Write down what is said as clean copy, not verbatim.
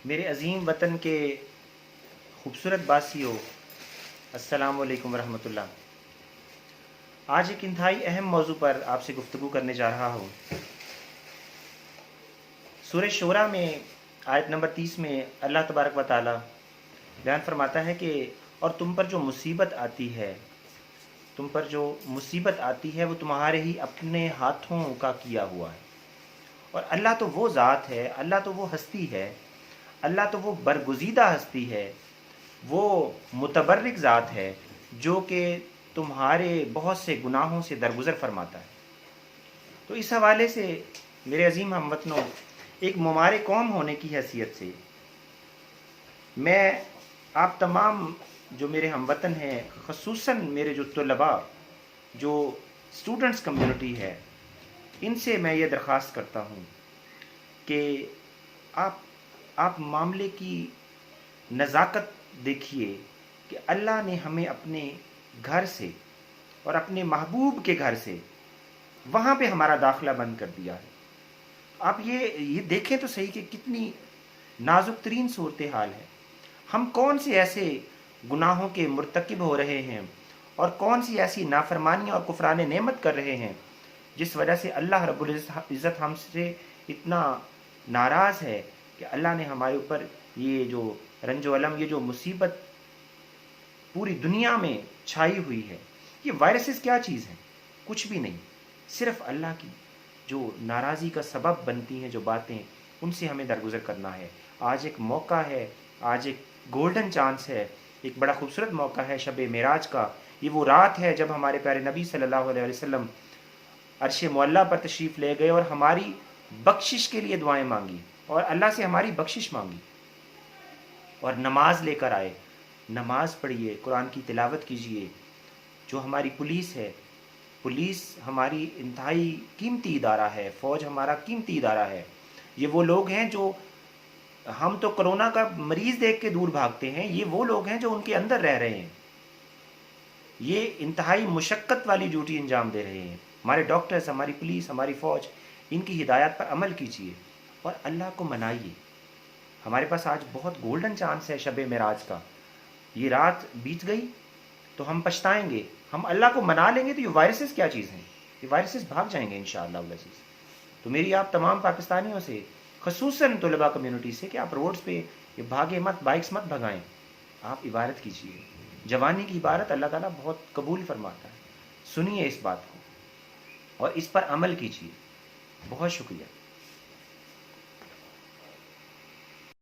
میرے عظیم وطن کے خوبصورت باسیوں، السلام علیکم ورحمۃ اللہ۔ آج ایک انتہائی اہم موضوع پر آپ سے گفتگو کرنے جا رہا ہوں۔ سورہ شورى میں آیت نمبر 30 میں اللہ تبارک و تعالی بیان فرماتا ہے کہ اور تم پر جو مصیبت آتی ہے وہ تمہارے ہی اپنے ہاتھوں کا کیا ہوا ہے۔ اور اللہ تو وہ ذات ہے، اللہ تو وہ ہستی ہے، اللہ تو وہ برگزیدہ ہستی ہے، وہ متبرک ذات ہے جو کہ تمہارے بہت سے گناہوں سے درگزر فرماتا ہے۔ تو اس حوالے سے میرے عظیم ہم وطنوں، ایک ممار قوم ہونے کی حیثیت سے میں آپ تمام جو میرے ہم وطن ہیں، خصوصاً میرے جو طلباء، جو اسٹوڈنٹس کمیونٹی ہے، ان سے میں یہ درخواست کرتا ہوں کہ آپ معاملے کی نزاکت دیکھیے کہ اللہ نے ہمیں اپنے گھر سے اور اپنے محبوب کے گھر سے وہاں پہ ہمارا داخلہ بند کر دیا ہے۔ آپ یہ دیکھیں تو صحیح کہ کتنی نازک ترین صورتحال ہے۔ ہم کون سے ایسے گناہوں کے مرتکب ہو رہے ہیں اور کون سی ایسی نافرمانیاں اور کفران نعمت کر رہے ہیں جس وجہ سے اللہ رب العزت ہم سے اتنا ناراض ہے کہ اللہ نے ہمارے اوپر یہ جو رنج و الم، یہ جو مصیبت پوری دنیا میں چھائی ہوئی ہے۔ یہ وائرسز کیا چیز ہیں؟ کچھ بھی نہیں، صرف اللہ کی جو ناراضی کا سبب بنتی ہیں جو باتیں، ان سے ہمیں درگزر کرنا ہے۔ آج ایک موقع ہے، آج ایک گولڈن چانس ہے، ایک بڑا خوبصورت موقع ہے شب معراج کا۔ یہ وہ رات ہے جب ہمارے پیارے نبی صلی اللہ علیہ وسلم عرش معلیٰ پر تشریف لے گئے اور ہماری بخشش کے لیے دعائیں مانگی اور اللہ سے ہماری بخشش مانگی، اور نماز لے کر آئے۔ نماز پڑھیے، قرآن کی تلاوت کیجیے۔ جو ہماری پولیس ہے، پولیس ہماری انتہائی قیمتی ادارہ ہے، فوج ہمارا قیمتی ادارہ ہے۔ یہ وہ لوگ ہیں جو، ہم تو کرونا کا مریض دیکھ کے دور بھاگتے ہیں، یہ وہ لوگ ہیں جو ان کے اندر رہ رہے ہیں، یہ انتہائی مشقت والی ڈیوٹی انجام دے رہے ہیں۔ ہمارے ڈاکٹرز، ہماری پولیس، ہماری فوج، ان کی ہدایات پر عمل کیجیے اور اللہ کو منائیے۔ ہمارے پاس آج بہت گولڈن چانس ہے شب معراج کا۔ یہ رات بیت گئی تو ہم پچھتائیں گے، ہم اللہ کو منا لیں گے تو یہ وائرسز کیا چیز ہیں؟ یہ وائرسز بھاگ جائیں گے انشاءاللہ العزیز۔ تو میری آپ تمام پاکستانیوں سے، خصوصاً طلباء کمیونٹی سے، کہ آپ روڈز پہ یہ بھاگے مت، بائکس مت بھگائیں، آپ عبادت کیجیے۔ جوانی کی عبادت اللہ تعالیٰ بہت قبول فرماتا ہے۔ سنیے اس بات کو اور اس پر عمل کیجیے۔ بہت شکریہ۔